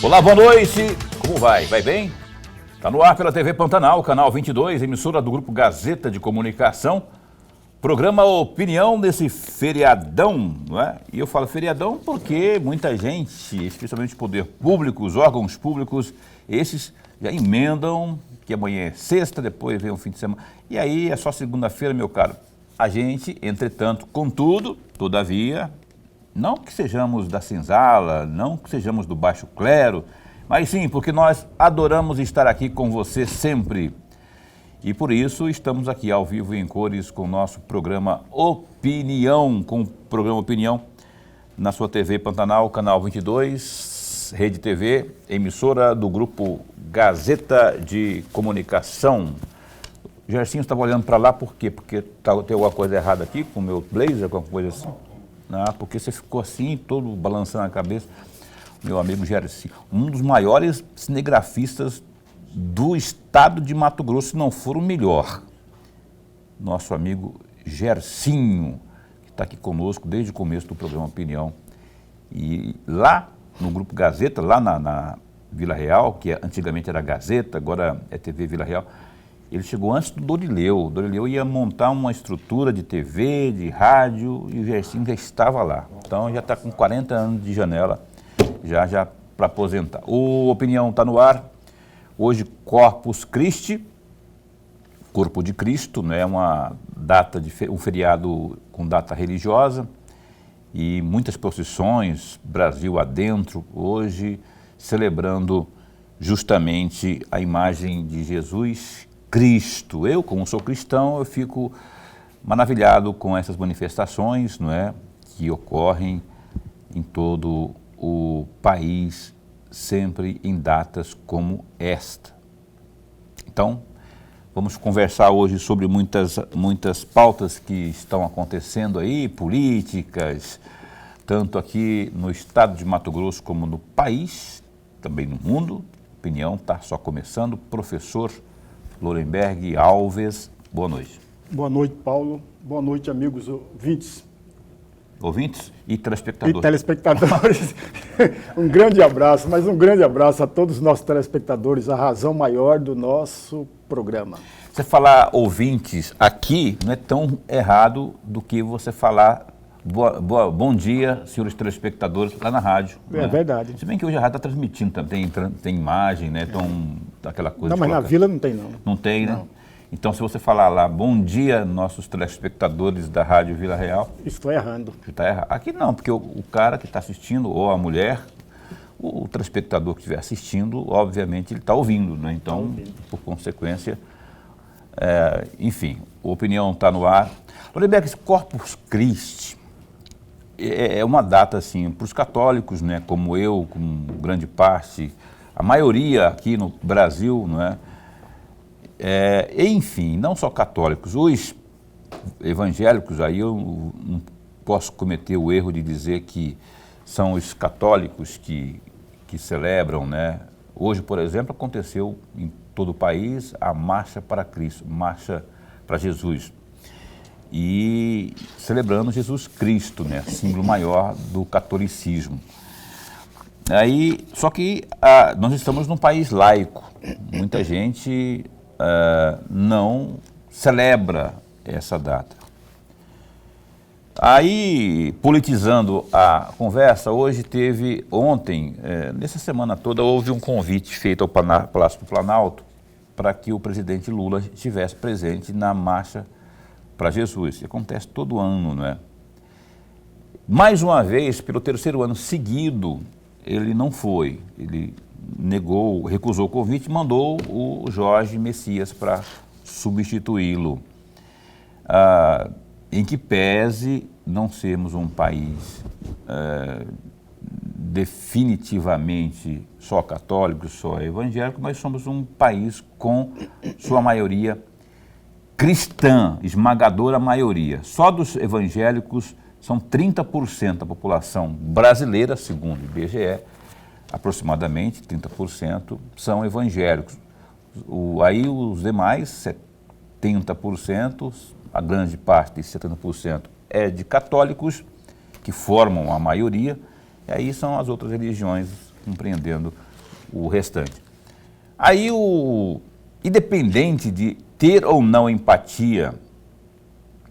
Olá, boa noite. Como vai? Vai bem? Está no ar pela TV Pantanal, canal 22, emissora do Grupo Gazeta de Comunicação. Programa Opinião nesse feriadão, não é? E eu falo feriadão porque muita gente, especialmente o poder público, os órgãos públicos, esses já emendam que amanhã é sexta, depois vem o fim de semana. E aí é só segunda-feira, meu caro. A gente, entretanto, contudo, todavia, não que sejamos da senzala, não que sejamos do baixo clero, mas sim porque nós adoramos estar aqui com você sempre. E por isso estamos aqui ao vivo em cores com o nosso programa Opinião, com o programa Opinião na sua TV Pantanal, canal 22, Rede TV, emissora do Grupo Gazeta de Comunicação. O Gersinho estava olhando para lá por quê? Porque tem alguma coisa errada aqui com o meu blazer, alguma coisa assim? Ah, porque você ficou assim, todo balançando a cabeça. Meu amigo Gersinho, um dos maiores cinegrafistas do estado de Mato Grosso, se não for o melhor. Nosso amigo Gersinho, que está aqui conosco desde o começo do programa Opinião. E lá no Grupo Gazeta, lá na Vila Real, que antigamente era Gazeta, agora é TV Vila Real, ele chegou antes do Dorileu. O Dorileu ia montar uma estrutura de TV, de rádio, e o Gersinho já estava lá. Então já está com 40 anos de janela, já para aposentar. O Opinião está no ar. Hoje, Corpus Christi, Corpo de Cristo, né? Uma data um feriado com data religiosa e muitas procissões, Brasil adentro, hoje celebrando justamente a imagem de Jesus Cristo. Eu, como sou cristão, eu fico maravilhado com essas manifestações, não é? Que ocorrem em todo o país, sempre em datas como esta. Então, vamos conversar hoje sobre muitas pautas que estão acontecendo aí, políticas, tanto aqui no estado de Mato Grosso como no país, também no mundo. A opinião está só começando. Professor Lorenberg Alves, boa noite. Boa noite, Paulo. Boa noite, amigos ouvintes. Ouvintes e telespectadores. E telespectadores. Um grande abraço, mas um grande abraço a todos os nossos telespectadores, a razão maior do nosso programa. Você falar ouvintes aqui não é tão errado do que você falar bom dia, senhores telespectadores, lá na rádio. É, né? Verdade. Se bem que hoje a rádio está transmitindo também, tem imagem, né? Então, aquela coisa. Não, mas na vila não tem, não. Não tem, né? Não. Então, se você falar lá, bom dia, nossos telespectadores da Rádio Vila Real... Estou errando. Está errado. Aqui não, porque o cara que está assistindo, ou a mulher, o telespectador que estiver assistindo, obviamente, ele está ouvindo, né? Então, por consequência, enfim, a opinião está no ar. Lorenberg, esse Corpus Christi é uma data, assim, para os católicos, né? Como eu, como grande parte, a maioria aqui no Brasil, não é? Enfim, não só católicos, os evangélicos, aí eu não posso cometer o erro de dizer que são os católicos que celebram, né? Hoje, por exemplo, aconteceu em todo o país a Marcha para Cristo, Marcha para Jesus, e celebrando Jesus Cristo, né? Símbolo maior do catolicismo. Aí, só que nós estamos num país laico, muita gente não celebra essa data. Aí, politizando a conversa, ontem, nessa semana toda, houve um convite feito ao Palácio do Planalto para que o presidente Lula estivesse presente na Marcha para Jesus. Isso acontece todo ano, não é? Mais uma vez, pelo terceiro ano seguido, ele não foi. Ele recusou o convite e mandou o Jorge Messias para substituí-lo. Em que pese não sermos um país definitivamente só católico, só evangélico, mas somos um país com sua maioria cristã, esmagadora maioria. Só dos evangélicos são 30% da população brasileira, segundo o IBGE, aproximadamente 30% são evangélicos. Aí os demais, 70%, a grande parte, 70%, é de católicos, que formam a maioria, e aí são as outras religiões compreendendo o restante. Aí, independente de ter ou não empatia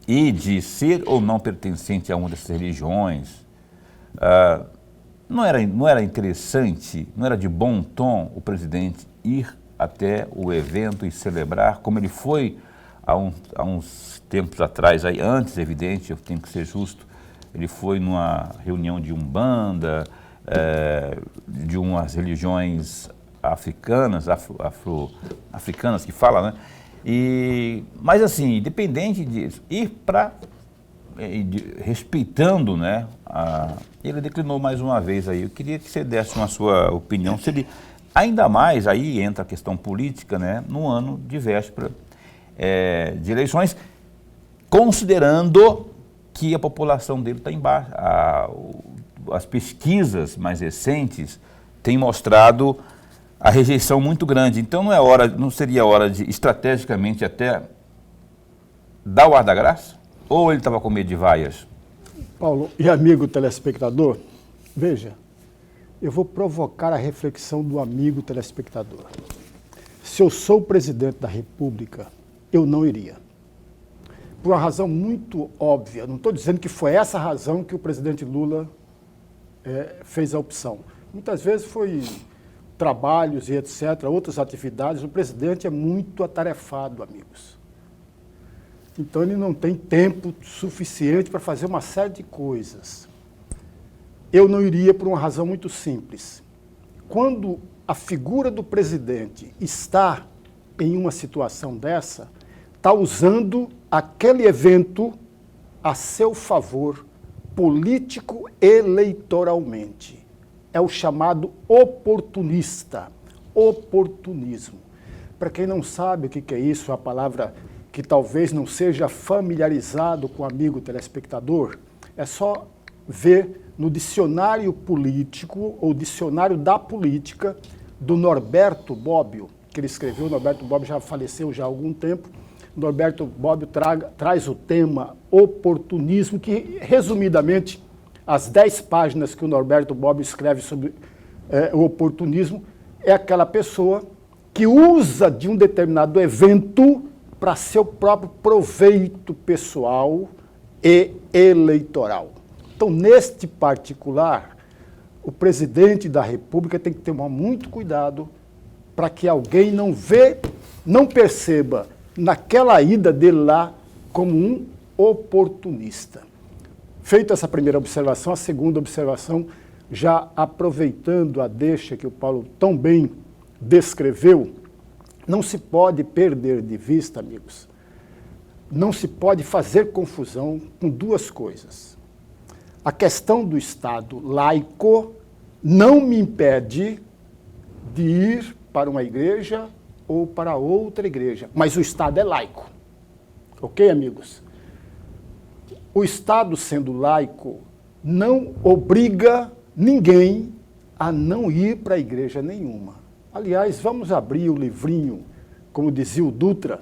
e de ser ou não pertencente a uma dessas religiões, não era interessante, não era de bom tom o presidente ir até o evento e celebrar, como ele foi há uns tempos atrás, aí, antes, evidente, eu tenho que ser justo, ele foi numa reunião de Umbanda, de umas religiões africanas, africanas que fala, né? Mas assim, independente disso, ir para, respeitando, né? Ele declinou mais uma vez aí. Eu queria que você desse uma sua opinião, se ele, ainda mais, aí entra a questão política, né? No ano de véspera de eleições, considerando que a população dele está embaixo. As pesquisas mais recentes têm mostrado a rejeição muito grande. Então não seria hora de, estrategicamente, até dar o ar da graça? Ou ele estava com medo de vaias? Paulo e amigo telespectador, veja, eu vou provocar a reflexão do amigo telespectador. Se eu sou o presidente da República, eu não iria. Por uma razão muito óbvia. Não estou dizendo que foi essa razão que o presidente Lula fez a opção. Muitas vezes foi trabalhos e etc., outras atividades. O presidente é muito atarefado, amigos. Então ele não tem tempo suficiente para fazer uma série de coisas. Eu não iria por uma razão muito simples. Quando a figura do presidente está em uma situação dessa, está usando aquele evento a seu favor, político-eleitoralmente. É o chamado oportunista, oportunismo. Para quem não sabe o que é isso, a palavra que talvez não seja familiarizado com o amigo telespectador, é só ver no dicionário político, ou dicionário da política, do Norberto Bobbio, que ele escreveu. O Norberto Bobbio já faleceu já há algum tempo. Norberto Bobbio traz o tema oportunismo, que, resumidamente, as 10 páginas que o Norberto Bobbio escreve sobre o oportunismo, é aquela pessoa que usa de um determinado evento para seu próprio proveito pessoal e eleitoral. Então, neste particular, o presidente da República tem que tomar muito cuidado para que alguém não perceba naquela ida dele lá como um oportunista. Feita essa primeira observação, a segunda observação, já aproveitando a deixa que o Paulo tão bem descreveu, não se pode perder de vista, amigos, não se pode fazer confusão com duas coisas. A questão do Estado laico não me impede de ir para uma igreja ou para outra igreja, mas o Estado é laico. Ok, amigos? O Estado, sendo laico, não obriga ninguém a não ir para a igreja nenhuma. Aliás, vamos abrir o livrinho, como dizia o Dutra,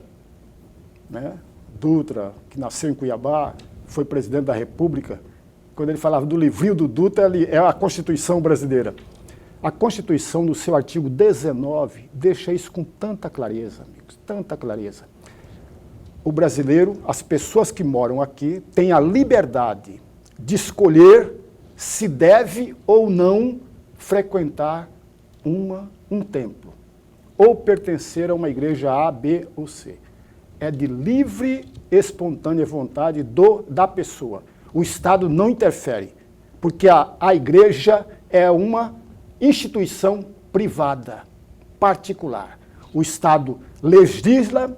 né? Dutra, que nasceu em Cuiabá, foi presidente da República. Quando ele falava do livrinho do Dutra, é a Constituição brasileira. A Constituição, no seu artigo 19, deixa isso com tanta clareza, amigos, tanta clareza. O brasileiro, as pessoas que moram aqui, têm a liberdade de escolher se deve ou não frequentar um templo, ou pertencer a uma igreja A, B ou C. É de livre, espontânea vontade da pessoa. O Estado não interfere, porque a igreja é uma instituição privada, particular. O Estado legisla,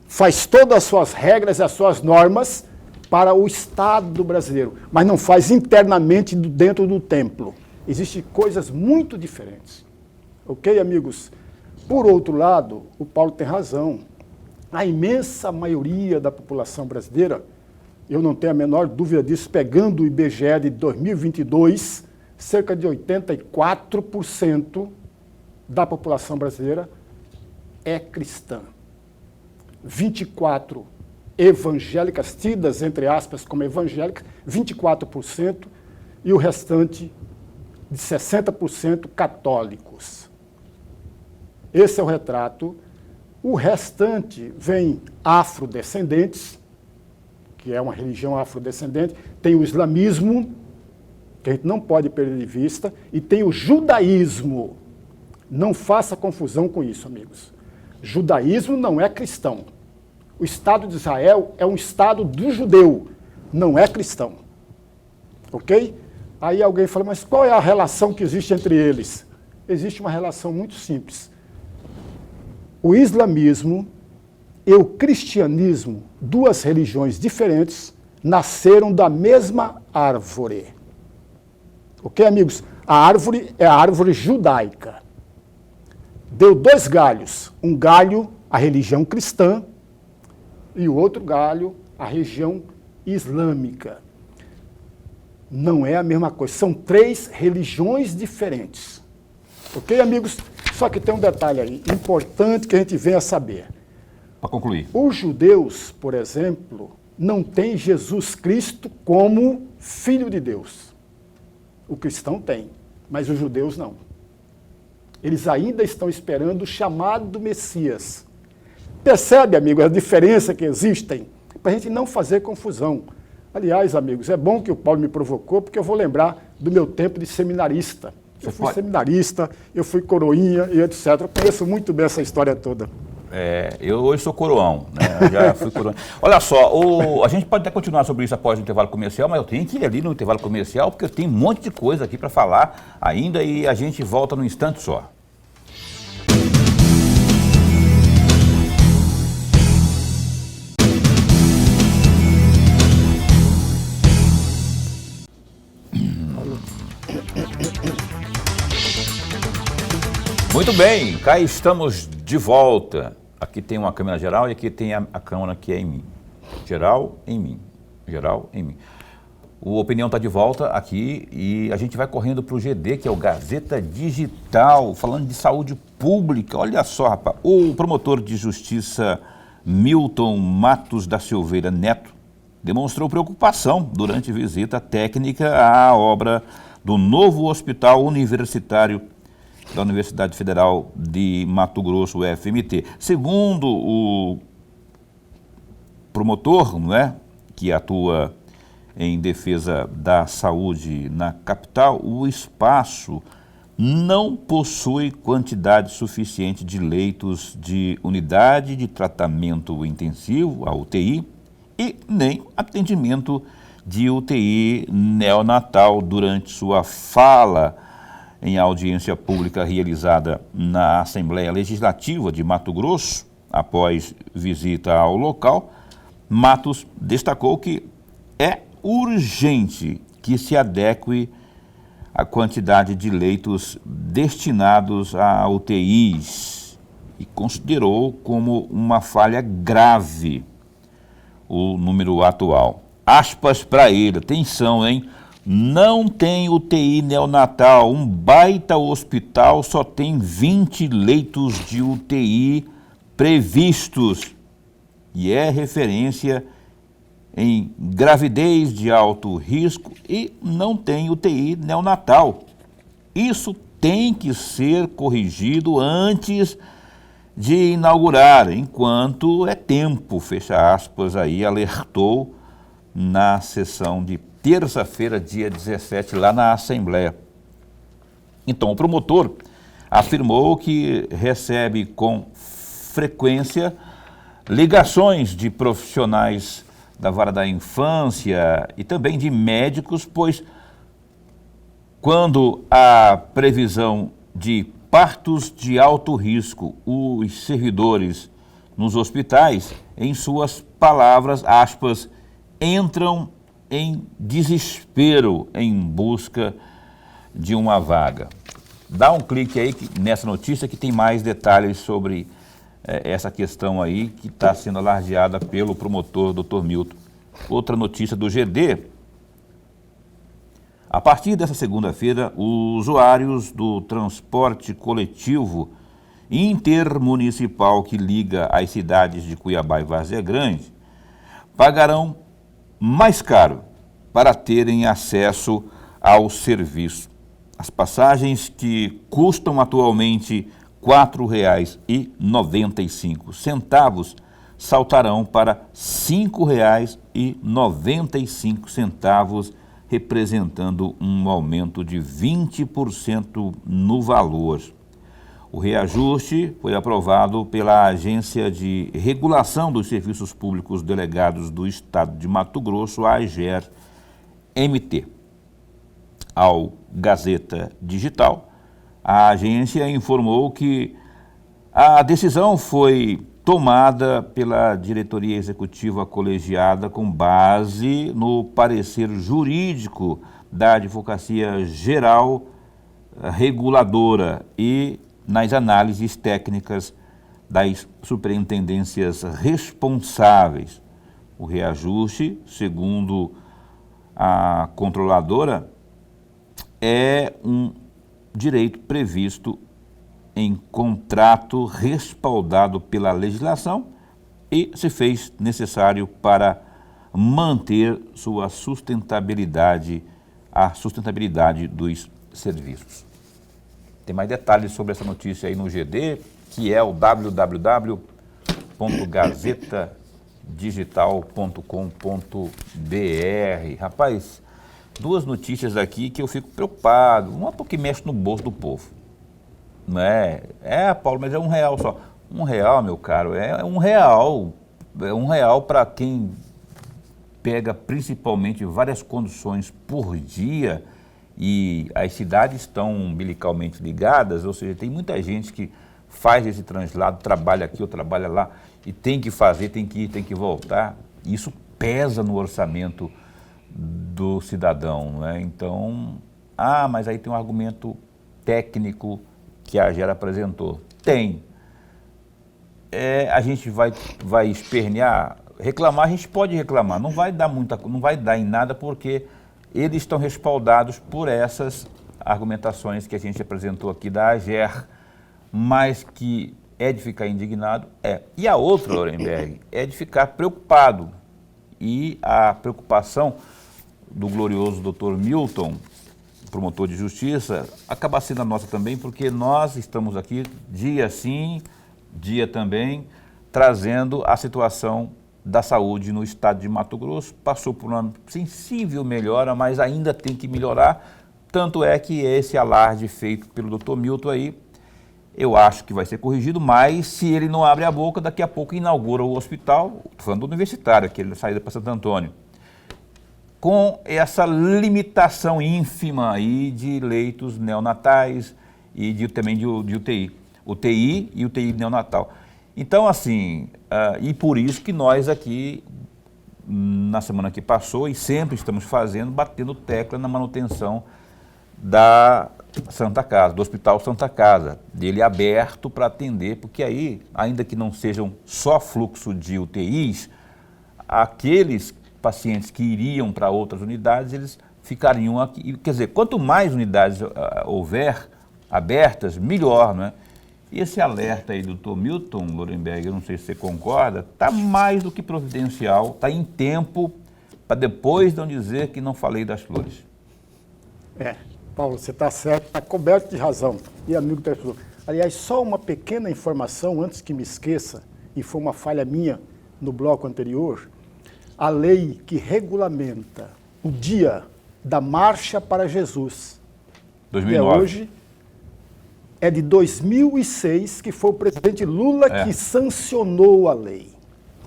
faz todas as suas regras e as suas normas para o Estado brasileiro, mas não faz internamente dentro do templo. Existem coisas muito diferentes. Ok, amigos? Por outro lado, o Paulo tem razão. A imensa maioria da população brasileira, eu não tenho a menor dúvida disso, pegando o IBGE de 2022, cerca de 84% da população brasileira é cristã. 24% evangélicas, tidas, entre aspas, como evangélicas, 24%, e o restante de 60% católicos. Esse é o retrato. O restante vem afrodescendentes, que é uma religião afrodescendente, tem o islamismo, que a gente não pode perder de vista, e tem o judaísmo. Não faça confusão com isso, amigos. Judaísmo não é cristão. O Estado de Israel é um Estado do judeu, não é cristão. Ok? Aí alguém fala, mas qual é a relação que existe entre eles? Existe uma relação muito simples. O islamismo e o cristianismo, duas religiões diferentes, nasceram da mesma árvore. Ok, amigos? A árvore é a árvore judaica. Deu 2 galhos. Um galho, a religião cristã, e o outro galho, a religião islâmica. Não é a mesma coisa. São 3 religiões diferentes. Ok, amigos? Só que tem um detalhe aí, importante que a gente venha saber. Para concluir. Os judeus, por exemplo, não têm Jesus Cristo como Filho de Deus. O cristão tem, mas os judeus não. Eles ainda estão esperando o chamado Messias. Percebe, amigo, a diferença que existem? Para a gente não fazer confusão. Aliás, amigos, é bom que o Paulo me provocou, porque eu vou lembrar do meu tempo de seminarista. Eu fui seminarista, eu fui coroinha e etc. Eu conheço muito bem essa história toda. Eu hoje sou coroão, né? Eu já fui coroão. Olha só, a gente pode até continuar sobre isso após o intervalo comercial, mas eu tenho que ir ali no intervalo comercial, porque tem um monte de coisa aqui para falar ainda e a gente volta num instante só. Muito bem, cá estamos de volta. Aqui tem uma câmera geral e aqui tem a câmera que é em mim. Geral em mim. Geral em mim. O Opinião está de volta aqui e a gente vai correndo para o GD, que é o Gazeta Digital, falando de saúde pública. Olha só, rapaz, o promotor de justiça Milton Matos da Silveira Neto demonstrou preocupação durante visita técnica à obra do novo Hospital Universitário da Universidade Federal de Mato Grosso, UFMT. Segundo o promotor, não é, que atua em defesa da saúde na capital, o espaço não possui quantidade suficiente de leitos de unidade de tratamento intensivo, a UTI, e nem atendimento de UTI neonatal. Durante sua fala em audiência pública realizada na Assembleia Legislativa de Mato Grosso, após visita ao local, Matos destacou que é urgente que se adeque a quantidade de leitos destinados a UTIs e considerou como uma falha grave o número atual. Aspas para ele, atenção, hein? Não tem UTI neonatal, um baita hospital só tem 20 leitos de UTI previstos e é referência em gravidez de alto risco e não tem UTI neonatal. Isso tem que ser corrigido antes de inaugurar, enquanto é tempo, fecha aspas, aí alertou na sessão de terça-feira, dia 17, lá na Assembleia. Então, o promotor afirmou que recebe com frequência ligações de profissionais da vara da infância e também de médicos, pois quando há previsão de partos de alto risco, os servidores nos hospitais, em suas palavras, aspas, entram em desespero em busca de uma vaga. Dá um clique aí nessa notícia que tem mais detalhes sobre essa questão aí que está sendo alardeada pelo promotor Dr. Milton. Outra notícia do GD. A partir dessa segunda-feira, os usuários do transporte coletivo intermunicipal que liga as cidades de Cuiabá e Várzea Grande pagarão mais caro para terem acesso ao serviço. As passagens que custam atualmente 4,95 saltarão para R$ 5,95, representando um aumento de 20% no valor. O reajuste foi aprovado pela Agência de Regulação dos Serviços Públicos Delegados do Estado de Mato Grosso, a AGER-MT. Ao Gazeta Digital, a agência informou que a decisão foi tomada pela diretoria executiva colegiada com base no parecer jurídico da Advocacia Geral Reguladora e nas análises técnicas das superintendências responsáveis. O reajuste, segundo a controladora, é um direito previsto em contrato respaldado pela legislação e se fez necessário para manter sua sustentabilidade, a sustentabilidade dos serviços. Tem mais detalhes sobre essa notícia aí no GD, que é o www.gazetadigital.com.br. Rapaz, duas notícias aqui que eu fico preocupado. Uma porque mexe no bolso do povo. Não é? Paulo, mas é R$1 só. R$1, meu caro, é R$1. É R$1 para quem pega principalmente várias conduções por dia e as cidades estão umbilicalmente ligadas, ou seja, tem muita gente que faz esse translado, trabalha aqui ou trabalha lá e tem que fazer, tem que ir, tem que voltar. Isso pesa no orçamento do cidadão, não é? Então, mas aí tem um argumento técnico que a AGER apresentou. Tem. A gente vai espernear, reclamar, a gente pode reclamar, não vai dar em nada porque eles estão respaldados por essas argumentações que a gente apresentou aqui da AGER, mas que é de ficar indignado, E a outra, Lorenberg, é de ficar preocupado. E a preocupação do glorioso Dr. Milton, promotor de justiça, acaba sendo a nossa também, porque nós estamos aqui dia sim, dia também, trazendo a situação da saúde no estado de Mato Grosso. Passou por uma sensível melhora, mas ainda tem que melhorar. Tanto é que esse alarde feito pelo Dr. Milton aí, eu acho que vai ser corrigido, mas se ele não abre a boca, daqui a pouco inaugura o hospital, estou falando do universitário, aquele saída para Santo Antônio, com essa limitação ínfima aí de leitos neonatais e também de UTI. UTI e UTI neonatal. Então, assim, e por isso que nós aqui, na semana que passou, e sempre estamos fazendo, batendo tecla na manutenção da Santa Casa, do Hospital Santa Casa, dele aberto para atender, porque aí, ainda que não sejam só fluxo de UTIs, aqueles pacientes que iriam para outras unidades, eles ficariam aqui. Quer dizer, quanto mais unidades houver abertas, melhor, não é? E esse alerta aí do Dr. Milton, Lorenberg, eu não sei se você concorda, está mais do que providencial, está em tempo para depois não dizer que não falei das flores. Paulo, você está certo, está coberto de razão. E amigo telespectador, aliás, só uma pequena informação antes que me esqueça, e foi uma falha minha no bloco anterior, a lei que regulamenta o dia da Marcha para Jesus, 2009. que hoje é de 2006, que foi o presidente Lula que sancionou a lei.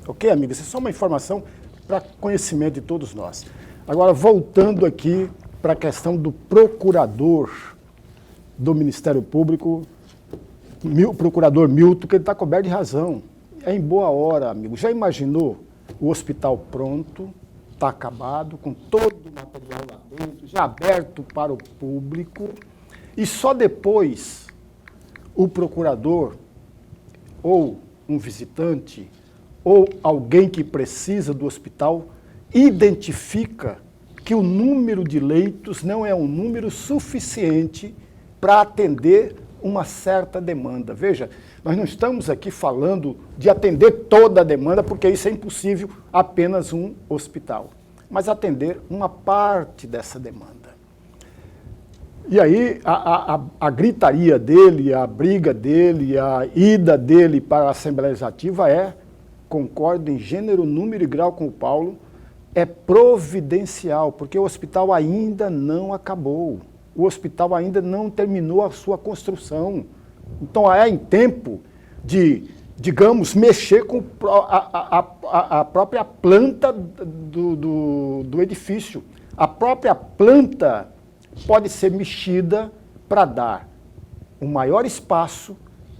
Ok, amigo? Isso é só uma informação para conhecimento de todos nós. Agora, voltando aqui para a questão do procurador do Ministério Público, o procurador Milton, que ele está coberto de razão. É em boa hora, amigo. Já imaginou o hospital pronto, está acabado, com todo o material lá dentro, já aberto para o público, e só depois o procurador, ou um visitante, ou alguém que precisa do hospital, identifica que o número de leitos não é um número suficiente para atender uma certa demanda. Veja, nós não estamos aqui falando de atender toda a demanda, porque isso é impossível, apenas um hospital, mas atender uma parte dessa demanda. E aí a gritaria dele, a briga dele, a ida dele para a Assembleia Legislativa concordo em gênero, número e grau com o Paulo, é providencial, porque o hospital ainda não acabou. O hospital ainda não terminou a sua construção. Então é em tempo de, digamos, mexer com a própria planta do edifício. A própria planta pode ser mexida para dar um maior espaço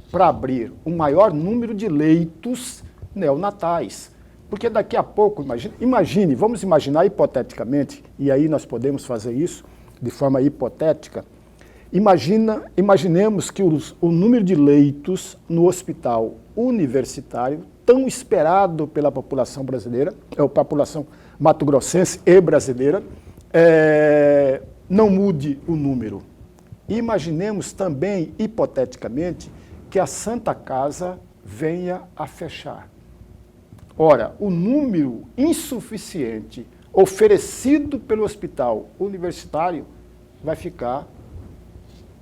para abrir um maior número de leitos neonatais. Porque daqui a pouco, vamos imaginar hipoteticamente, e aí nós podemos fazer isso de forma hipotética, imaginemos que o número de leitos no hospital universitário, tão esperado pela população brasileira, a população mato-grossense e brasileira, não mude o número. Imaginemos também, hipoteticamente, que a Santa Casa venha a fechar. Ora, o número insuficiente oferecido pelo hospital universitário vai ficar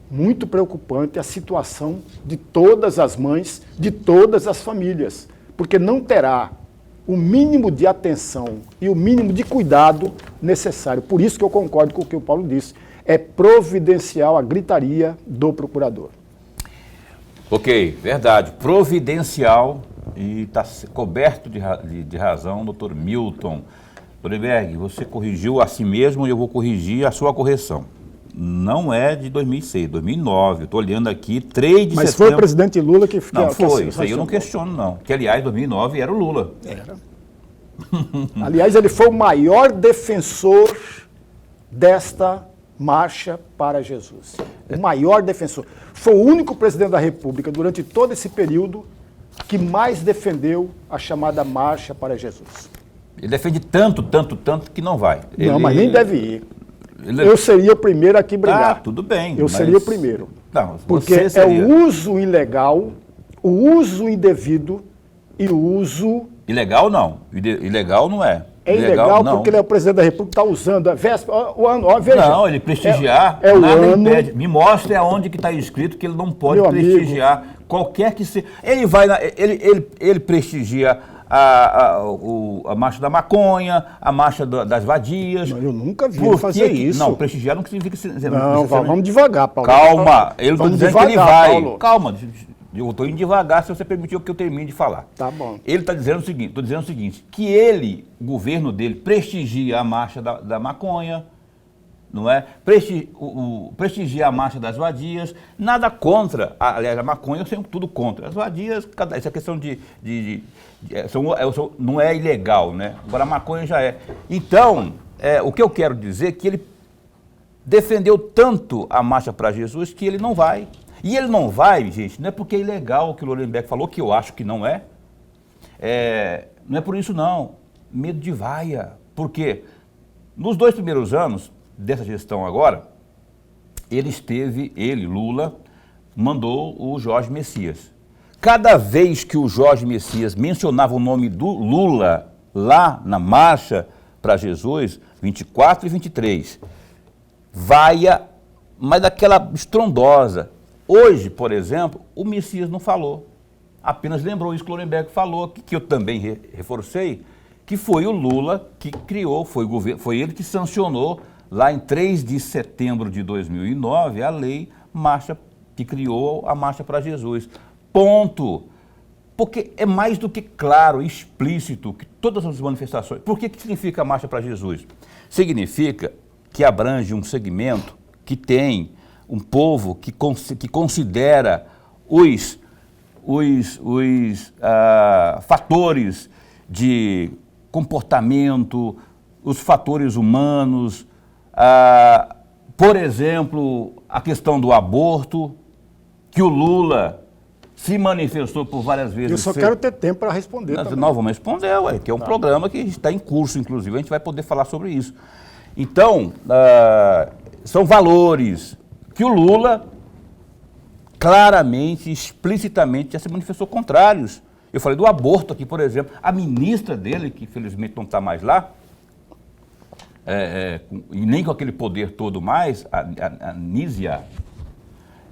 muito preocupante a situação de todas as mães, de todas as famílias, porque não terá o mínimo de atenção e o mínimo de cuidado necessário. Por isso que eu concordo com o que o Paulo disse. É providencial a gritaria do procurador. Ok, verdade. Providencial e está coberto de razão, doutor Milton. Lorenberg, você corrigiu a si mesmo e eu vou corrigir a sua correção. Não é de 2006, 2009. Estou olhando aqui, 3 de setembro. Mas foi o presidente Lula que... Não, foi. Isso aí eu não questiono, não. Que, aliás, 2009 era o Lula. Era. Aliás, ele foi o maior defensor desta marcha para Jesus. O maior defensor. Foi o único presidente da República, durante todo esse período, que mais defendeu a chamada marcha para Jesus. Ele defende tanto que não vai. Não, mas nem deve ir. Eu seria o primeiro aqui brigar. Ah, tudo bem. Eu seria o primeiro. Não, porque é o uso ilegal, o uso indevido e o uso... Ilegal não. Ilegal não é. É ilegal não. Porque ele é o presidente da República, está usando a véspera, o ano, ó, veja. Não, ele prestigiar, o nada ano... impede. Me mostre aonde que está escrito que ele não pode prestigiar qualquer que seja. Ele vai, ele prestigia a marcha da maconha, a marcha das vadias. Não, eu nunca vi ele fazer isso. Não, prestigiar não significa... Não, vamos devagar, Paulo. Calma, eu não estou dizendo que ele vai. Paulo. Calma, eu estou indo devagar se você permitir que eu termine de falar. Tá bom. Ele está dizendo o seguinte, estou dizendo o seguinte, que ele, o governo dele, prestigia a marcha da maconha, não é? Prestigia a marcha das vadias, nada contra, aliás, a maconha eu sempre tudo contra. As vadias, essa questão não é ilegal, né? Agora a maconha já é. Então, o que eu quero dizer é que ele defendeu tanto a marcha para Jesus que ele não vai. E ele não vai, gente, não é porque é ilegal o que o Lorenberg falou, que eu acho que não é. Não é por isso não. Medo de vaia. Por quê? Nos 2 primeiros anos dessa gestão agora, Lula, mandou o Jorge Messias. Cada vez que o Jorge Messias mencionava o nome do Lula lá na marcha para Jesus, 24 e 23, vaia, mas daquela estrondosa. Hoje, por exemplo, o Messias não falou. Apenas lembrou isso que o Lorenberg falou, que eu também reforcei, que foi o Lula que criou, foi ele que sancionou lá em 3 de setembro de 2009 a lei que criou a Marcha para Jesus. Ponto. Porque é mais do que claro, explícito, que todas as manifestações... Por que significa a Marcha para Jesus? Significa que abrange um segmento que tem um povo que considera os fatores de comportamento, os fatores humanos, por exemplo, a questão do aborto, que o Lula se manifestou por várias vezes. Eu só quero ter tempo para responder também. Nós vamos responder, que é um programa que está em curso, inclusive, a gente vai poder falar sobre isso. Então, são valores que o Lula claramente, explicitamente, já se manifestou contrários. Eu falei do aborto aqui, por exemplo. A ministra dele, que infelizmente não está mais lá, e nem com aquele poder todo mais, a Nízia,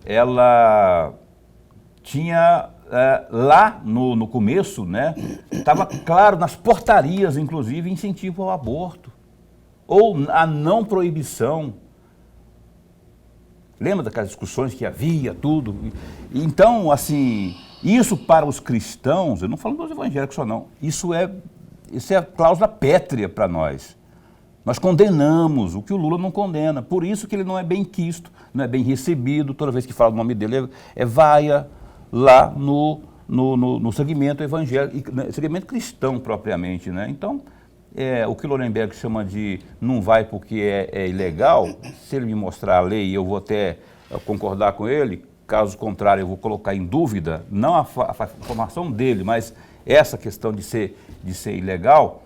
ela tinha lá no começo, né, estava claro nas portarias, inclusive, incentivo ao aborto ou a não proibição. Lembra daquelas discussões que havia, tudo? Então, assim, isso para os cristãos, eu não falo dos evangélicos só não, isso é cláusula pétrea para nós. Nós condenamos o que o Lula não condena, por isso que ele não é bem quisto, não é bem recebido, toda vez que fala o nome dele é vaia lá no segmento evangélico, segmento cristão propriamente, né? Então, o que o Lorenberg chama de não vai porque é ilegal, se ele me mostrar a lei, eu vou até concordar com ele, caso contrário eu vou colocar em dúvida, não a formação dele, mas essa questão de ser ilegal,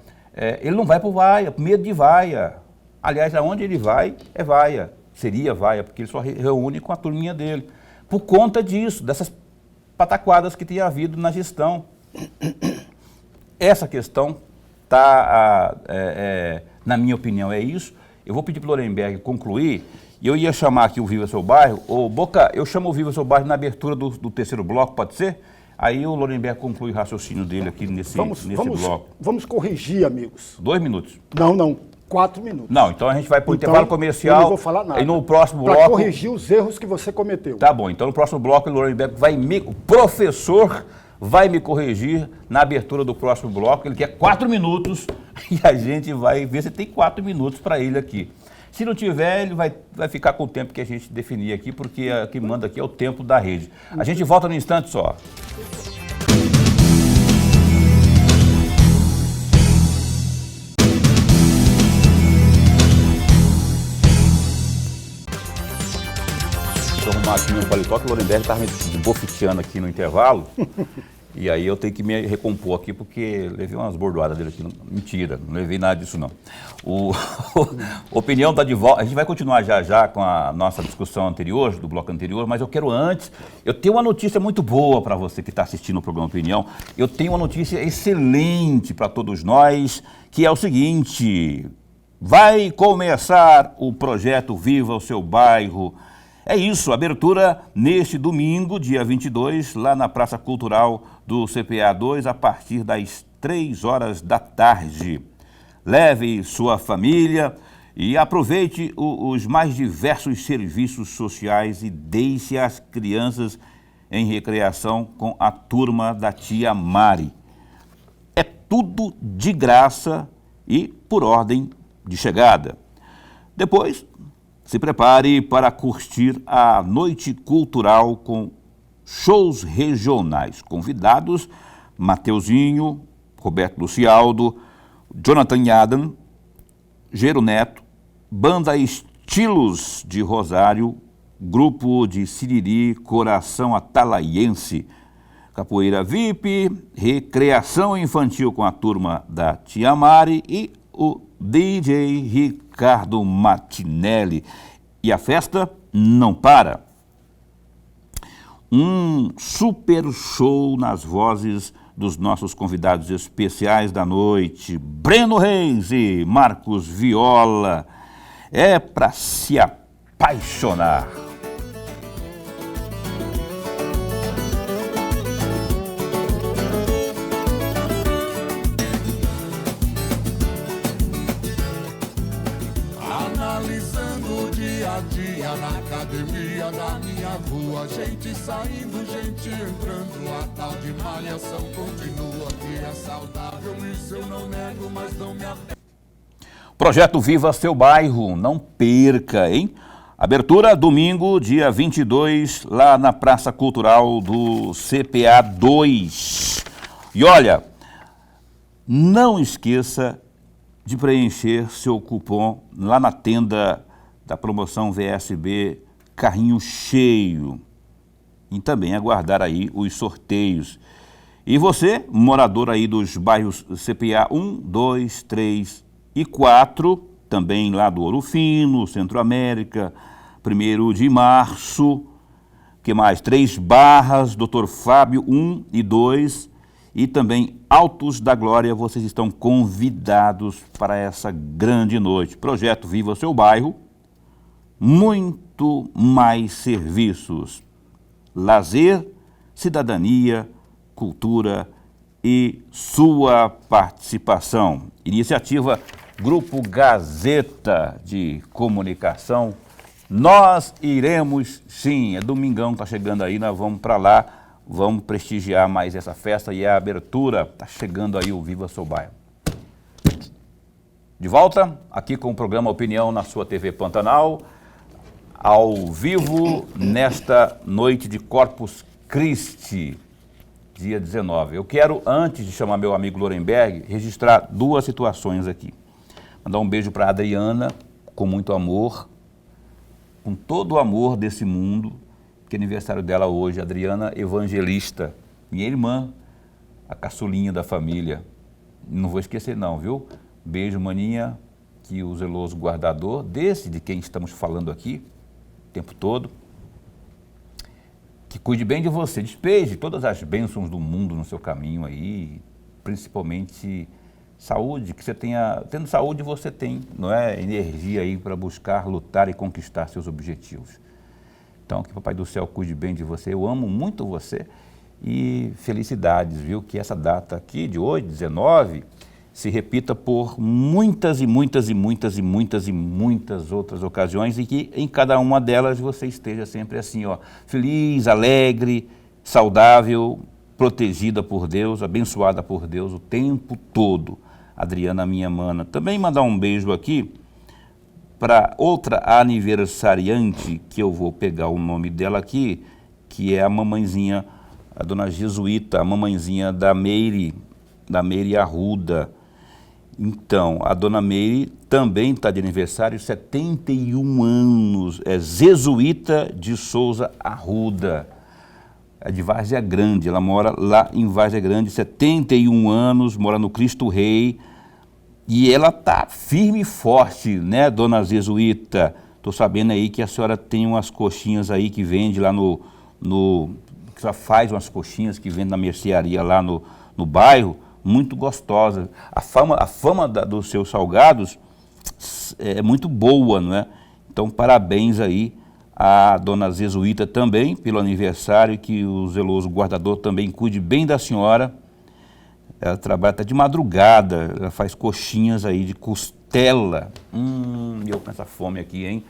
ele não vai por vaia, por medo de vaia. Aliás, aonde ele vai, é vaia, seria vaia, porque ele só reúne com a turminha dele. Por conta disso, dessas pataquadas que tem havido na gestão. Essa questão na minha opinião, é isso. Eu vou pedir para o Lorenberg concluir, e eu ia chamar aqui o Viva Seu Bairro. Ô, Boca, eu chamo o Viva Seu Bairro na abertura do terceiro bloco, pode ser? Aí o Lorenberg conclui o raciocínio dele aqui nesse bloco. Vamos corrigir, amigos. 2 minutos. Não, 4 minutos. Não, então a gente vai para o intervalo comercial. Eu não vou falar nada. E no próximo bloco... Para corrigir os erros que você cometeu. Tá bom, então no próximo bloco o Lorenberg o professor vai me corrigir na abertura do próximo bloco. Ele quer 4 minutos e a gente vai ver se tem 4 minutos para ele aqui. Se não tiver, ele vai ficar com o tempo que a gente definir aqui, porque o que manda aqui é o tempo da rede. A gente volta no instante só. Deixa eu arrumar aqui meu paletó, que o Lorenberg estava me bofeteando aqui no intervalo. E aí eu tenho que me recompor aqui, porque levei umas bordoadas dele aqui. Mentira, não levei nada disso não. Opinião está de volta. A gente vai continuar já com a nossa discussão anterior, do bloco anterior, mas eu quero antes... Eu tenho uma notícia muito boa para você que está assistindo o programa Opinião. Eu tenho uma notícia excelente para todos nós, que é o seguinte: vai começar o projeto Viva o Seu Bairro. É isso, abertura neste domingo, dia 22, lá na Praça Cultural do CPA 2, a partir das 3 horas da tarde. Leve sua família e aproveite os mais diversos serviços sociais e deixe as crianças em recreação com a turma da tia Mari. É tudo de graça e por ordem de chegada. Depois, se prepare para curtir a noite cultural com shows regionais. Convidados: Mateuzinho, Roberto Lucialdo, Jonathan Adam, Gero Neto, Banda Estilos de Rosário, Grupo de Siriri, Coração Atalaiense, Capoeira VIP, Recreação Infantil com a turma da Tia Mari e o DJ Ricardo Martinelli. E a festa não para. Um super show nas vozes dos nossos convidados especiais da noite, Breno Reis e Marcos Viola. É para se apaixonar. Na academia da minha rua, gente saindo, gente entrando, a tal de malhação continua, que é saudável, isso eu não nego, mas não me apego. Projeto Viva Seu Bairro, não perca, hein? Abertura domingo, dia 22, lá na Praça Cultural do CPA 2. E olha, não esqueça de preencher seu cupom lá na tenda da promoção VSB Carrinho Cheio, e também aguardar aí os sorteios. E você, morador aí dos bairros CPA 1, 2, 3 e 4, também lá do Ouro Fino, Centro América, 1º de Março, que mais? 3 Barras, Dr. Fábio 1 e 2, e também Altos da Glória, vocês estão convidados para essa grande noite. Projeto Viva o Seu Bairro, muito mais serviços, lazer, cidadania, cultura e sua participação. Iniciativa Grupo Gazeta de Comunicação. Nós iremos sim, é domingão, está chegando aí, nós vamos para lá, vamos prestigiar mais essa festa e a abertura, está chegando aí o Viva Seu Bairro. De volta, aqui com o programa Opinião na sua TV Pantanal, ao vivo nesta noite de Corpus Christi, dia 19. Eu quero, antes de chamar meu amigo Lorenberg, registrar duas situações aqui. Mandar um beijo para a Adriana, com muito amor, com todo o amor desse mundo, que é aniversário dela hoje, Adriana Evangelista, minha irmã, a caçulinha da família. Não vou esquecer não, viu? Beijo, maninha, que o zeloso guardador, de quem estamos falando aqui, o tempo todo, que cuide bem de você, despeje todas as bênçãos do mundo no seu caminho aí, principalmente saúde, que você tenha, tendo saúde você tem, não é, energia aí para buscar, lutar e conquistar seus objetivos. Então, que o Papai do Céu cuide bem de você, eu amo muito você e felicidades, viu, que essa data aqui de hoje, 19, se repita por muitas e muitas e muitas e muitas e muitas outras ocasiões e que em cada uma delas você esteja sempre assim, ó, feliz, alegre, saudável, protegida por Deus, abençoada por Deus o tempo todo. Adriana, minha mana. Também mandar um beijo aqui para outra aniversariante, que eu vou pegar o nome dela aqui, que é a mamãezinha, a dona Jesuíta, a mamãezinha da Meire Arruda. Então, a dona Meire também está de aniversário, 71 anos, é Jesuíta de Souza Arruda, é de Várzea Grande, ela mora lá em Várzea Grande, 71 anos, mora no Cristo Rei, e ela está firme e forte, né, dona Jesuíta? Estou sabendo aí que a senhora tem umas coxinhas aí que vende lá que só faz umas coxinhas que vende na mercearia lá no bairro, muito gostosa. A fama dos seus salgados é muito boa, não é? Então, parabéns aí a dona Jesuíta também pelo aniversário, que o zeloso guardador também cuide bem da senhora. Ela trabalha até de madrugada, ela faz coxinhas aí de costela. Eu com essa fome aqui, hein?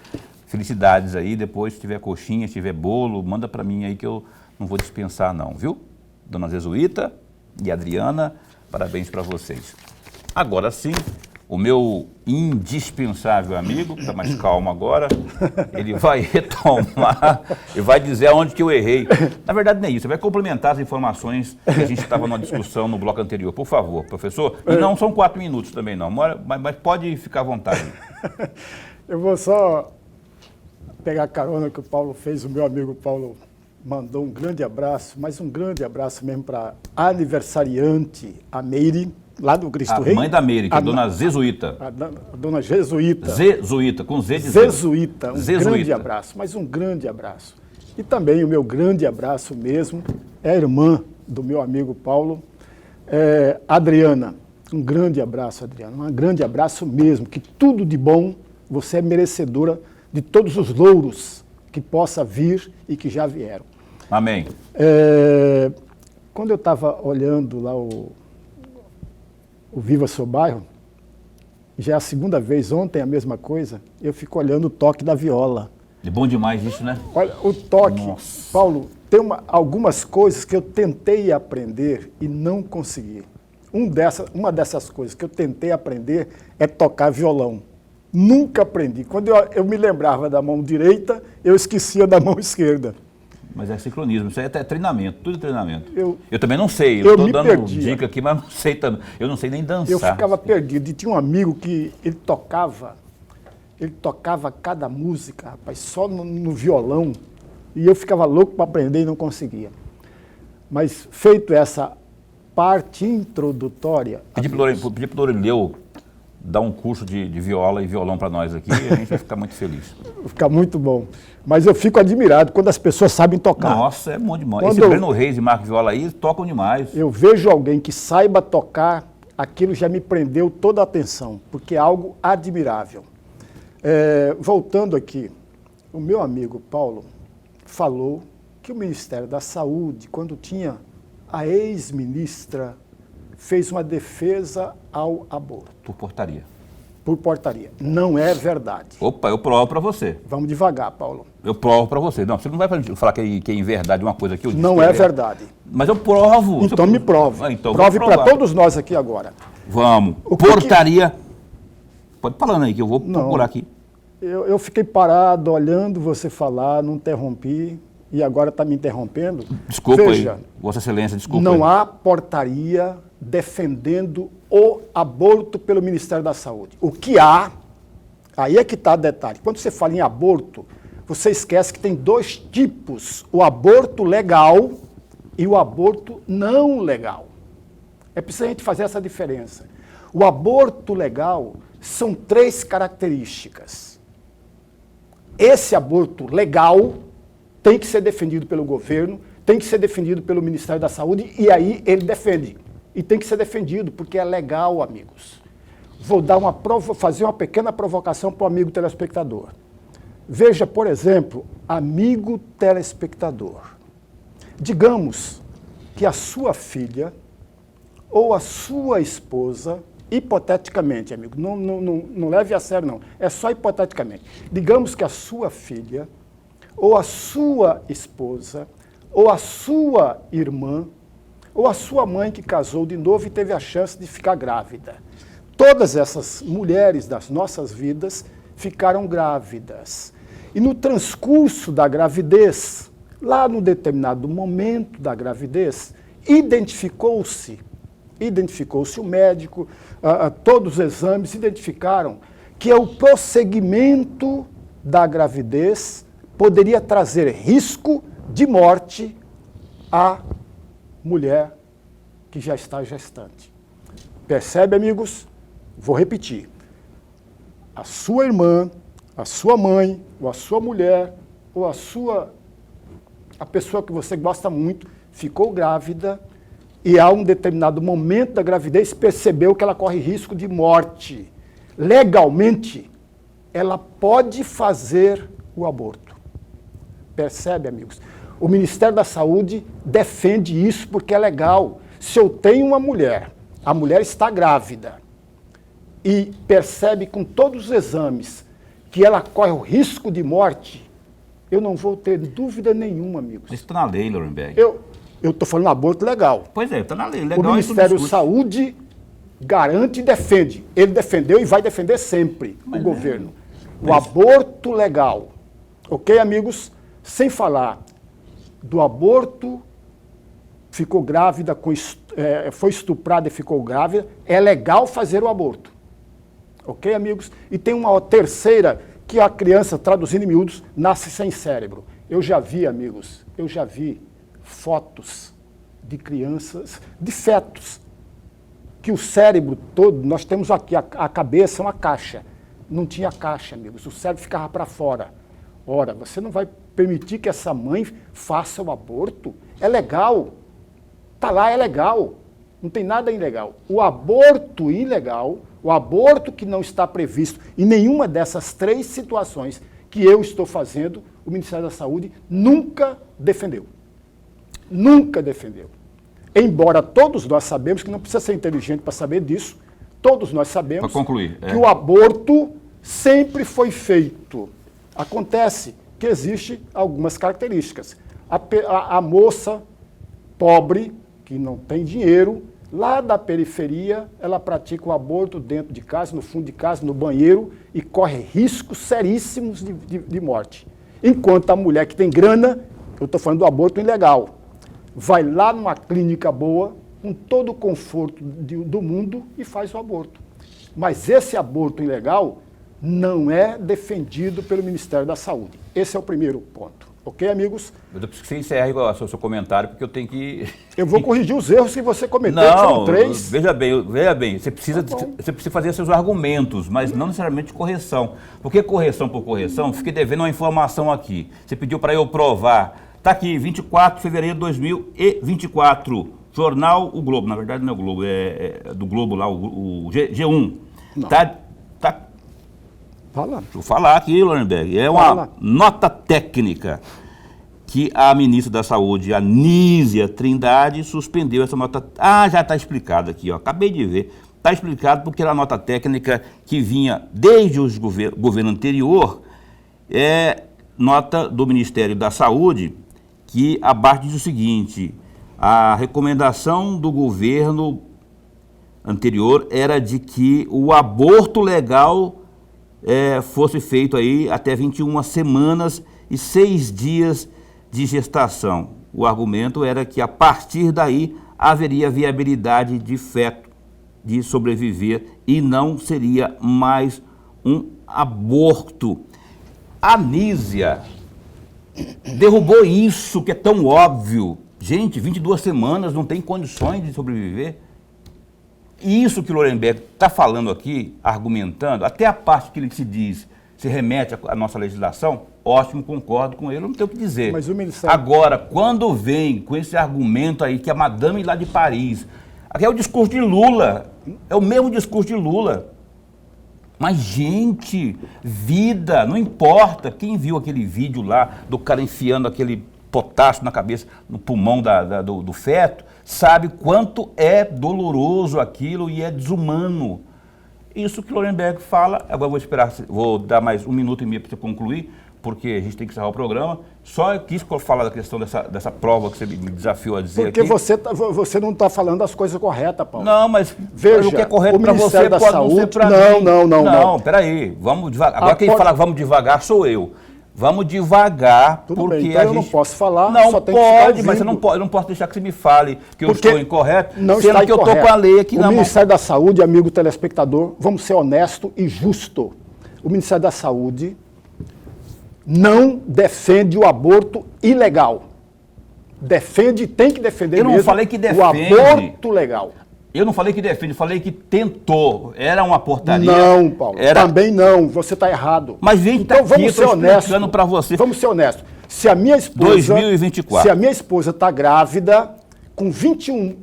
Felicidades aí, depois se tiver coxinha, se tiver bolo, manda para mim aí que eu não vou dispensar não, viu? Dona Jesuíta e Adriana, parabéns para vocês. Agora sim, o meu indispensável amigo, que está mais calmo agora, ele vai retomar e vai dizer aonde que eu errei. Na verdade não é isso, você vai complementar as informações que a gente estava numa discussão no bloco anterior. Por favor, professor. E não são 4 minutos também não, mas pode ficar à vontade. Eu vou só pegar a carona que o Paulo fez, o meu amigo Paulo mandou um grande abraço, mas um grande abraço mesmo para a aniversariante, a Meire, lá do Cristo Rei. A mãe da Meire, que é a dona Jesuíta. A dona Jesuíta. Jesuíta, com Z de Jesuíta, um Jesuíta. Grande abraço, mas um grande abraço. E também o meu grande abraço mesmo é a irmã do meu amigo Paulo, Adriana. Um grande abraço, Adriana, um grande abraço mesmo, que tudo de bom, você é merecedora de todos os louros que possa vir e que já vieram. Amém. Quando eu estava olhando lá o Viva Seu Bairro, já é a segunda vez, ontem a mesma coisa, eu fico olhando o toque da viola. É bom demais isso, né? Olha, o toque, Nossa. Paulo, tem algumas coisas que eu tentei aprender e não consegui. Uma dessas coisas que eu tentei aprender é tocar violão. Nunca aprendi. Quando eu me lembrava da mão direita, eu esquecia da mão esquerda. Mas é sincronismo, isso aí é treinamento, tudo é treinamento. Eu também não sei, eu estou dando perdia. dica aqui, mas não sei também. Eu não sei nem dançar. Eu ficava perdido. E tinha um amigo que ele tocava cada música, rapaz, só no violão. E eu ficava louco para aprender e não conseguia. Mas feito essa parte introdutória... Pedi para o Loreleu dar um curso de viola e violão para nós aqui, a gente vai ficar muito feliz. Fica muito bom. Mas eu fico admirado quando as pessoas sabem tocar. Nossa, é bom demais. Quando Esse Breno Reis e Marco Viola aí tocam demais. Eu vejo alguém que saiba tocar, aquilo já me prendeu toda a atenção, porque é algo admirável. Voltando aqui, o meu amigo Paulo falou que o Ministério da Saúde, quando tinha a ex-ministra, fez uma defesa ao aborto. Por portaria. Por portaria. Não é verdade. Opa, eu provo para você. Vamos devagar, Paulo. Eu provo para você. Não, você não vai falar que é em verdade uma coisa que eu disse. Não é verdade. Mas eu provo. Então me prove. Então prove para todos nós aqui agora. Vamos. Portaria. Pode falando aí que eu vou procurar aqui. Eu fiquei parado olhando você falar, não interrompi e agora está me interrompendo. Desculpa Veja, aí, Vossa Excelência, desculpa. Não aí. há portaria defendendo o aborto pelo Ministério da Saúde. O que há, aí é que está o detalhe. Quando você fala em aborto, você esquece que tem dois tipos: o aborto legal e o aborto não legal. É preciso a gente fazer essa diferença. O aborto legal são 3 características. Esse aborto legal tem que ser defendido pelo governo, tem que ser defendido pelo Ministério da Saúde, e aí ele defende. E tem que ser defendido, porque é legal, amigos. Vou dar fazer uma pequena provocação para o amigo telespectador. Veja, por exemplo, amigo telespectador. Digamos que a sua filha ou a sua esposa, hipoteticamente, amigo, não leve a sério não, é só hipoteticamente. Digamos que a sua filha ou a sua esposa ou a sua irmã ou a sua mãe que casou de novo e teve a chance de ficar grávida. Todas essas mulheres das nossas vidas ficaram grávidas. E no transcurso da gravidez, lá no determinado momento da gravidez, identificou-se o médico, todos os exames identificaram que o prosseguimento da gravidez poderia trazer risco de morte à mulher que já está gestante. Percebe, amigos? Vou repetir. A sua irmã, a sua mãe, ou a sua mulher, ou a pessoa que você gosta muito, ficou grávida e a um determinado momento da gravidez percebeu que ela corre risco de morte. Legalmente, ela pode fazer o aborto. Percebe, amigos? O Ministério da Saúde defende isso porque é legal. Se eu tenho uma mulher, a mulher está grávida e percebe com todos os exames que ela corre o risco de morte, eu não vou ter dúvida nenhuma, amigos. Isso está na lei, Lorenberg. Eu estou falando aborto legal. Pois é, está na lei. Legal, o Ministério da Saúde garante e defende. Ele defendeu e vai defender sempre, o governo. O aborto legal. Ok, amigos? Sem falar do aborto, ficou grávida, foi estuprada e ficou grávida, é legal fazer o aborto. Ok, amigos? E tem uma terceira, que a criança, traduzindo em miúdos, nasce sem cérebro. Eu já vi, amigos, fotos de crianças, de fetos, que o cérebro todo, nós temos aqui, a cabeça é uma caixa. Não tinha caixa, amigos, o cérebro ficava para fora. Ora, você não vai permitir que essa mãe faça o aborto? É legal. Está lá, é legal. Não tem nada ilegal. O aborto ilegal, o aborto que não está previsto em nenhuma dessas 3 situações que eu estou fazendo, o Ministério da Saúde nunca defendeu. Nunca defendeu. Embora todos nós sabemos, que não precisa ser inteligente para saber disso, todos nós sabemos que o aborto sempre foi feito. Acontece que existe algumas características. A moça pobre, que não tem dinheiro, lá da periferia, ela pratica o aborto dentro de casa, no fundo de casa, no banheiro, e corre riscos seríssimos de morte. Enquanto a mulher que tem grana, eu estou falando do aborto ilegal, vai lá numa clínica boa, com todo o conforto do mundo, e faz o aborto. Mas esse aborto ilegal não é defendido pelo Ministério da Saúde. Esse é o primeiro ponto. Ok, amigos? Eu preciso que você encerre o seu comentário, porque eu tenho que... Eu vou corrigir os erros que você cometeu, que Não, são 3. veja bem, você precisa fazer seus argumentos, mas não necessariamente correção. Porque correção por correção, fiquei devendo uma informação aqui. Você pediu para eu provar. Está aqui, 24 de fevereiro de 2024, jornal O Globo. Na verdade não é o Globo, é do Globo lá, o G1. Tá. Fala. Deixa eu falar aqui, Lorenberg. É uma nota técnica que a ministra da Saúde, Anísia Trindade, suspendeu essa nota. Ah, já está explicado aqui, ó. Acabei de ver. Está explicado porque era a nota técnica que vinha desde o governo anterior, nota do Ministério da Saúde, que abaixo diz o seguinte: a recomendação do governo anterior era de que o aborto legal fosse feito aí até 21 semanas e 6 dias de gestação. O argumento era que a partir daí haveria viabilidade de feto de sobreviver e não seria mais um aborto. A Anísia derrubou isso que é tão óbvio. Gente, 22 semanas não tem condições de sobreviver. E isso que o Lorenberg está falando aqui, argumentando, até a parte que ele se remete à nossa legislação, ótimo, concordo com ele, não tenho o que dizer. Mas o Ministério... Agora, quando vem com esse argumento aí, que a madame lá de Paris, aqui é o discurso de Lula, é o mesmo discurso de Lula. Mas, gente, vida, não importa. Quem viu aquele vídeo lá do cara enfiando aquele potássio na cabeça, no pulmão do feto, sabe quanto é doloroso aquilo e é desumano. Isso que o Lorenberg fala, agora vou dar mais 1 minuto e meio para você concluir, porque a gente tem que encerrar o programa. Só quis falar da questão dessa prova que você me desafiou a dizer porque aqui. Porque você não está falando as coisas corretas, Paulo. Não, mas veja, o que é correto para você da pode Saúde, não ser para mim. Não, peraí, vamos devagar. Agora quem fala vamos devagar sou eu. Vamos devagar, tudo porque bem, então a eu gente... não posso falar, não só tem pode, que mas eu não posso deixar que você me fale que eu estou incorreto, não sendo está que eu estou com a lei aqui na mão. O mão. Ministério da Saúde, amigo telespectador, vamos ser honesto e justo. O Ministério da Saúde não defende o aborto ilegal. Defende, tem que defender mesmo. Eu não falei que defende. O aborto legal. Eu não falei que defende, falei que tentou. Era uma portaria. Não, Paulo, também não. Você está errado. Mas gente, então vamos ser honestos para você. Vamos ser honestos. Se a minha esposa 2024. Se a minha esposa está grávida com 21,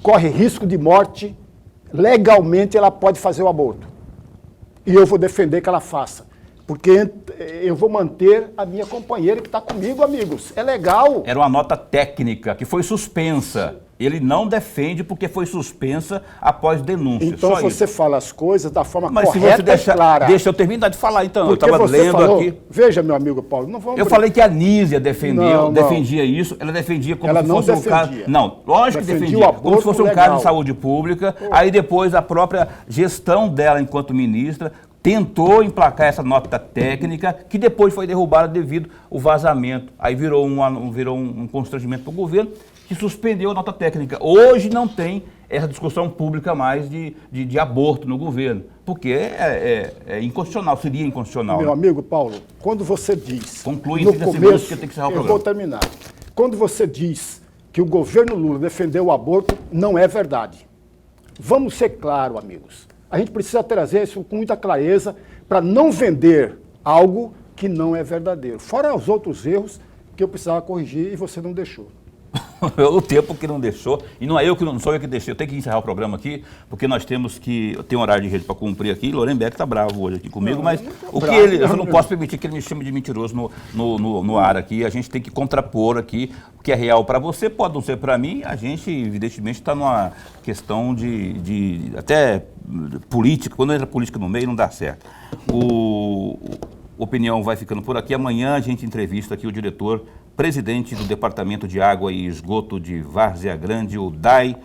corre risco de morte, legalmente ela pode fazer o aborto. E eu vou defender que ela faça. Porque eu vou manter a minha companheira que está comigo, amigos. É legal. Era uma nota técnica que foi suspensa. Ele não defende porque foi suspensa após denúncia. Então só você isso. fala as coisas da forma Mas correta se você e clara. Deixa eu terminar de falar, então. Porque eu estava lendo falou, aqui. Veja, meu amigo Paulo, não vamos... Eu falei que a Anísia defendia isso, ela defendia como ela se fosse um caso... Não, lógico que defendia, como se fosse um caso de saúde pública. Aí depois a própria gestão dela enquanto ministra tentou emplacar essa nota técnica, que depois foi derrubada devido ao vazamento. Aí virou um constrangimento para o governo, que suspendeu a nota técnica. Hoje não tem essa discussão pública mais de aborto no governo, porque é inconstitucional, seria inconstitucional. Meu amigo Paulo, quando você diz... Conclui em no 30 começo, segundos que eu tenho que encerrar o eu programa. vou terminar. Quando você diz que o governo Lula defendeu o aborto, não é verdade. Vamos ser claros, amigos. A gente precisa trazer isso com muita clareza para não vender algo que não é verdadeiro. Fora os outros erros que eu precisava corrigir e você não deixou. O tempo que não deixou, e não sou eu que deixei, eu tenho que encerrar o programa aqui, porque nós temos que, eu tenho um horário de rede para cumprir aqui. Lorenberg está bravo hoje aqui comigo, mas eu não posso permitir que ele me chame de mentiroso no ar aqui. A gente tem que contrapor aqui o que é real para você, pode não ser para mim. A gente, evidentemente, está numa questão de até política. Quando entra política no meio, não dá certo. Opinião vai ficando por aqui. Amanhã a gente entrevista aqui o presidente do Departamento de Água e Esgoto de Várzea Grande, o DAI,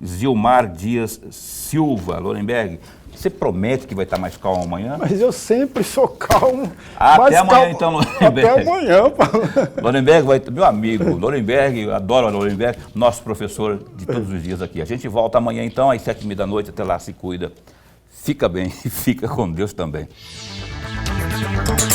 Zilmar Dias Silva. Lorenberg, você promete que vai estar mais calmo amanhã? Mas eu sempre sou calmo. Até amanhã, então, Lorenberg. Até amanhã, Paulo. Lorenberg meu amigo, Lorenberg, adoro o Lorenberg, nosso professor de todos os dias aqui. A gente volta amanhã, então, às 7h30 da noite. Até lá, se cuida. Fica bem e fica com Deus também. Tchau.